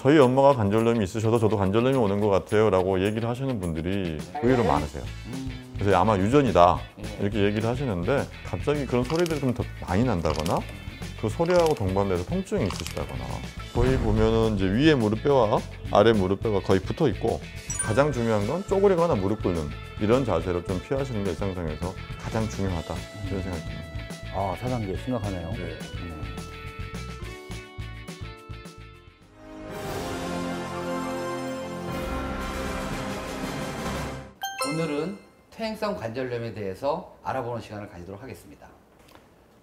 저희 엄마가 관절염이 있으셔도 저도 관절염이 오는 것 같아요 라고 얘기를 하시는 분들이 의외로 많으세요. 그래서 아마 유전이다 이렇게 얘기를 하시는데 갑자기 그런 소리들이 좀 더 많이 난다거나 그 소리하고 동반돼서 통증이 있으시다거나 거의 보면은 이제 위에 무릎뼈와 아래 무릎뼈가 거의 붙어 있고 가장 중요한 건 쪼그리거나 무릎 꿇는 이런 자세를 좀 피하시는 게 일상생활에서 가장 중요하다 이런 생각이 듭니다. 아, 4단계 심각하네요. 네. 오늘은 퇴행성 관절염에 대해서 알아보는 시간을 가지도록 하겠습니다.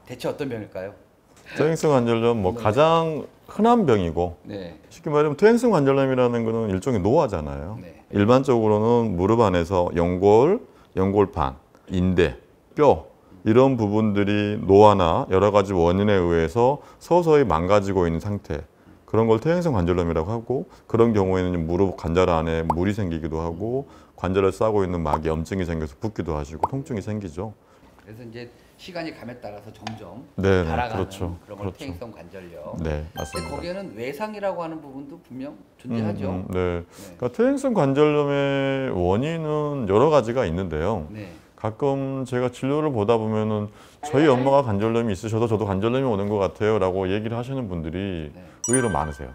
대체 어떤 병일까요? 퇴행성 관절염 뭐 가장 흔한 병이고 네. 쉽게 말하면 퇴행성 관절염이라는 거는 일종의 노화잖아요. 네. 일반적으로는 무릎 안에서 연골, 연골판, 인대, 뼈 이런 부분들이 노화나 여러 가지 원인에 의해서 서서히 망가지고 있는 상태 그런 걸 퇴행성 관절염이라고 하고 그런 경우에는 무릎 관절 안에 물이 생기기도 하고 관절을 싸고 있는 막이 염증이 생겨서 붓기도 하시고 통증이 생기죠. 그래서 이제 시간이 감에 따라서 점점 네, 달아가는 그렇죠. 그런 걸 퇴행성 관절염. 네, 근데 맞습니다. 거기에는 외상이라고 하는 부분도 분명 존재하죠. 네. 그러니까 퇴행성 관절염의 원인은 여러 가지가 있는데요. 네. 가끔 제가 진료를 보다 보면은 저희 엄마가 관절염이 있으셔도 저도 관절염이 오는 것 같아요 라고 얘기를 하시는 분들이 네. 의외로 많으세요.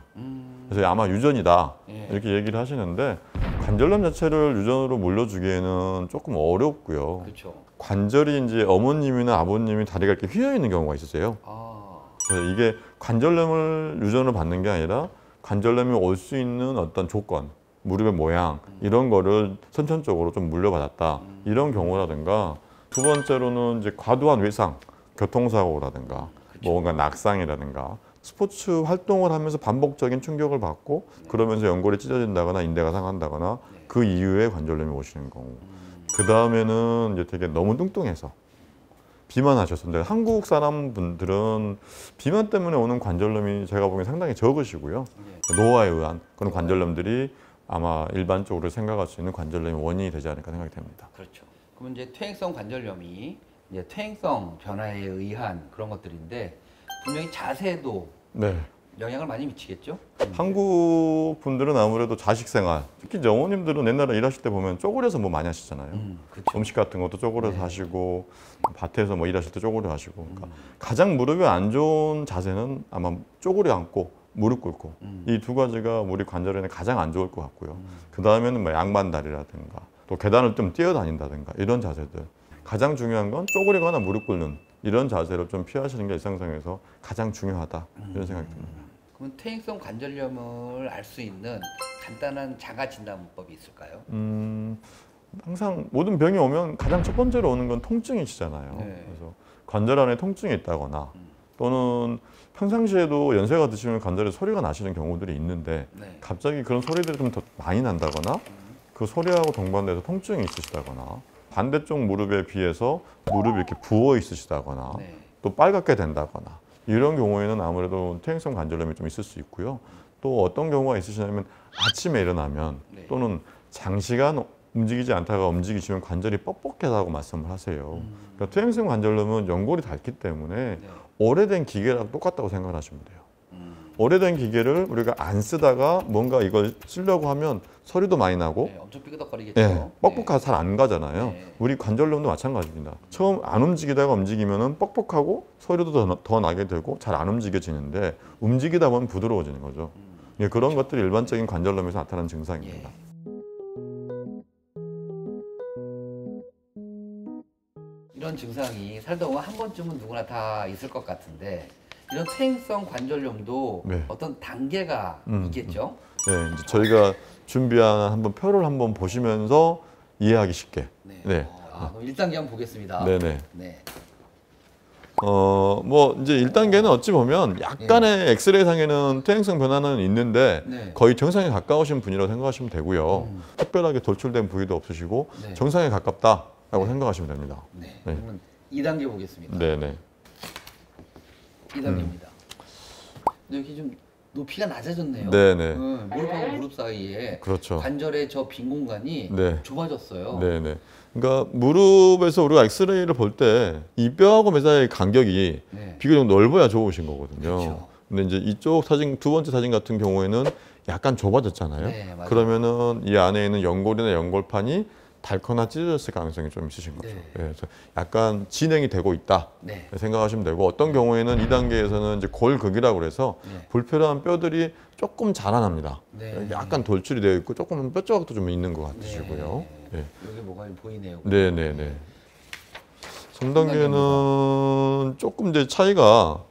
그래서 아마 유전이다 예. 이렇게 얘기를 하시는데 관절염 자체를 유전으로 물려주기에는 조금 어렵고요. 그렇죠. 관절이 이제 어머님이나 아버님이 다리가 이렇게 휘어 있는 경우가 있으세요. 아, 그래서 이게 관절염을 유전으로 받는 게 아니라 관절염이 올 수 있는 어떤 조건, 무릎의 모양 이런 거를 선천적으로 좀 물려받았다 이런 경우라든가 두 번째로는 이제 과도한 외상, 교통사고라든가 뭔가 낙상이라든가 스포츠 활동을 하면서 반복적인 충격을 받고 그러면서 연골이 찢어진다거나 인대가 상한다거나 그 이후에 관절염이 오시는 경우. 그 다음에는 이제 되게 너무 뚱뚱해서 비만하셨는데 한국 사람분들은 비만 때문에 오는 관절염이 제가 보기엔 상당히 적으시고요. 노화에 의한 그런 관절염들이 아마 일반적으로 생각할 수 있는 관절염의 원인이 되지 않을까 생각이 됩니다. 그렇죠. 그러면 이제 퇴행성 관절염이 이제 퇴행성 변화에 의한 그런 것들인데 분명히 자세도 네. 영향을 많이 미치겠죠? 한국 분들은 아무래도 자식 생활, 특히 이제 어머님들은 옛날에 일하실 때 보면 쪼그려서 뭐 많이 하시잖아요. 그렇죠. 음식 같은 것도 쪼그려서 네. 하시고 밭에서 뭐 일하실 때 쪼그려 하시고 그러니까 가장 무릎에 안 좋은 자세는 아마 쪼그려 앉고 무릎 꿇고 이 두 가지가 우리 관절에는 가장 안 좋을 것 같고요. 그 다음에는 뭐 양반다리라든가 또 계단을 좀 뛰어다닌다든가 이런 자세들 가장 중요한 건 쪼그리거나 무릎 꿇는 이런 자세를 좀 피하시는 게 일상생활에서 가장 중요하다 이런 생각이 듭니다. 그럼 퇴행성 관절염을 알 수 있는 간단한 자가 진단법이 있을까요? 항상 모든 병이 오면 가장 첫 번째로 오는 건 통증이시잖아요. 네. 그래서 관절 안에 통증이 있다거나 또는 평상시에도 연세가 드시면 관절에 소리가 나시는 경우들이 있는데 네. 갑자기 그런 소리들이 좀 더 많이 난다거나 그 소리하고 동반돼서 통증이 있으시다거나 반대쪽 무릎에 비해서 무릎이 이렇게 부어 있으시다거나 네. 또 빨갛게 된다거나 이런 경우에는 아무래도 퇴행성 관절염이 좀 있을 수 있고요. 또 어떤 경우가 있으시냐면 아침에 일어나면 네. 또는 장시간 움직이지 않다가 움직이시면 관절이 뻑뻑하다고 말씀을 하세요. 그러니까 퇴행성 관절염은 연골이 닳기 때문에 네. 오래된 기계랑 똑같다고 생각을 하시면 돼요. 오래된 기계를 우리가 안 쓰다가 뭔가 이걸 쓰려고 하면 소리도 많이 나고 네, 엄청 삐그덕거리겠죠. 예, 뻑뻑하고 잘 안 가잖아요. 네. 우리 관절염도 마찬가지입니다. 처음 안 움직이다가 움직이면은 뻑뻑하고 소리도 더 나게 되고 잘 안 움직여지는데 움직이다 보면 부드러워지는 거죠. 예, 그런 것들이 일반적인 관절염에서 나타나는 증상입니다. 예. 이런 증상이 살다 보면 한 번쯤은 누구나 다 있을 것 같은데 이런 퇴행성 관절염도 네. 어떤 단계가 있겠죠? 네, 이제 저희가 준비한 한번 표를 한번 보시면서 이해하기 쉽게. 네. 네. 그럼 1단계 한번 보겠습니다. 네네. 네. 뭐 이제 1단계는 어찌 보면 약간의 엑스레이상에는 퇴행성 변화는 있는데 네. 거의 정상에 가까우신 분이라고 생각하시면 되고요. 특별하게 돌출된 부위도 없으시고 네. 정상에 가깝다라고 생각하시면 됩니다. 네. 네. 그러면 2단계 보겠습니다. 네네. 2단계입니다. 근데 여기 좀 높이가 낮아졌네요. 네네. 무릎하고 무릎 사이에 그렇죠. 관절의 저 빈 공간이 네. 좁아졌어요. 네네. 그러니까 무릎에서 우리가 엑스레이를 볼 때 이 뼈하고 매 사이의 간격이 네. 비교적 넓어야 좋으신 거거든요. 그렇죠. 근데 이제 이쪽 사진 두 번째 사진 같은 경우에는 약간 좁아졌잖아요. 네, 맞아요. 그러면은 이 안에 있는 연골이나 연골판이 닳거나 찢어졌을 가능성이 좀 있으신 거죠. 네. 그래서 약간 진행이 되고 있다 네. 생각하시면 되고, 어떤 경우에는 이 단계에서는 이제 골극이라고 그래서 네. 불필요한 뼈들이 조금 자라납니다. 네. 약간 돌출이 되어 있고 조금 뼈 조각도 좀 있는 것 같으시고요. 네. 네. 여기 뭐가 보이네요. 네네네. 3단계는 조금 이제 차이가,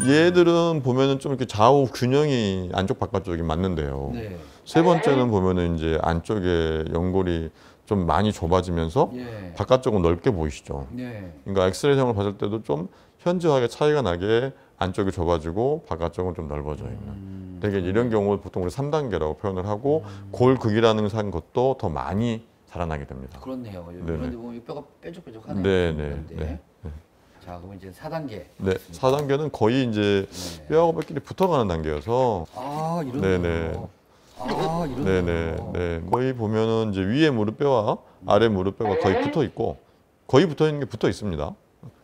얘들은 보면은 좀 이렇게 좌우 균형이 안쪽 바깥쪽이 맞는데요. 네. 세 번째는 보면은 이제 안쪽에 연골이 좀 많이 좁아지면서 예. 바깥쪽은 넓게 보이시죠. 네. 그러니까 엑스레이상을 봤을 때도 좀 현저하게 차이가 나게 안쪽이 좁아지고 바깥쪽은 좀 넓어져 있는. 되게 이런 경우를 보통 우리 3단계라고 표현을 하고, 골극이라는 산 것도 더 많이 자라나게 됩니다. 그렇네요. 네네. 그런데 보면 이 뼈가 뾰족뾰족하네요. 네네. 그런데. 네. 자, 그럼 이제 4단계. 네, 4단계는 거의 이제 네. 뼈하고 뼈끼리 붙어가는 단계여서, 아, 이런 네네. 거. 아, 이런 네네, 거. 네. 거의 보면은 이제 위에 무릎뼈와 아래 무릎뼈가 거의 붙어 있고, 거의 붙어 있는 게 붙어 있습니다.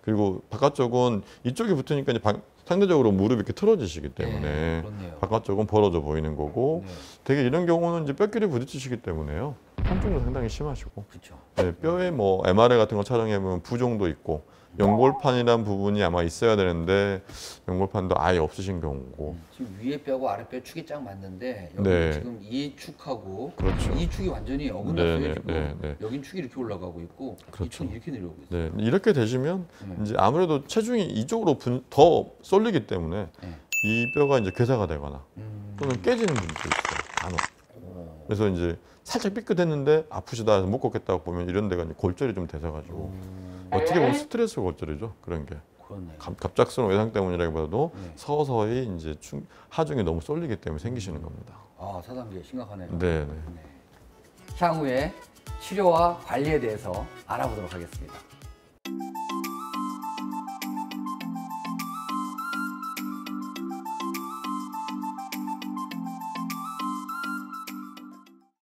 그리고 바깥쪽은 이쪽이 붙으니까 이제 상대적으로 무릎이 이렇게 틀어지시기 때문에 네, 그렇네요. 바깥쪽은 벌어져 보이는 거고, 네. 되게 이런 경우는 이제 뼈끼리 부딪히시기 때문에요. 통증도 상당히 심하시고, 그렇죠. 네, 뼈에 뭐 MRI 같은 거 촬영해 보면 부종도 있고, 연골판이란 부분이 아마 있어야 되는데 연골판도 아예 없으신 경우고. 지금 위에 뼈하고 아래 뼈 축이 쫙 맞는데 여기 네. 지금 이 축하고 그렇죠. 이 축이 완전히 어긋났어요. 네, 지금. 네, 네. 여긴 축이 이렇게 올라가고 있고 그렇죠. 이 축이 이렇게 내려오고 있어요. 네, 이렇게 되시면 네. 이제 아무래도 체중이 이쪽으로 더 쏠리기 때문에 네. 이 뼈가 이제 괴사가 되거나 음. 또는 깨지는 분도 있어요. 간혹. 어. 그래서 이제 살짝 삐끗했는데 아프시다 해서 못 걷겠다고 보면 이런 데가 이제 골절이 좀 돼서가지고, 어떻게 보면 스트레스 골절이죠. 그런 게. 그렇네. 갑작스러운 외상 때문이라기보다도 네. 서서히 이제 하중이 너무 쏠리기 때문에 생기시는 겁니다. 아, 4단계 심각하네요. 네, 네. 향후에 치료와 관리에 대해서 알아보도록 하겠습니다.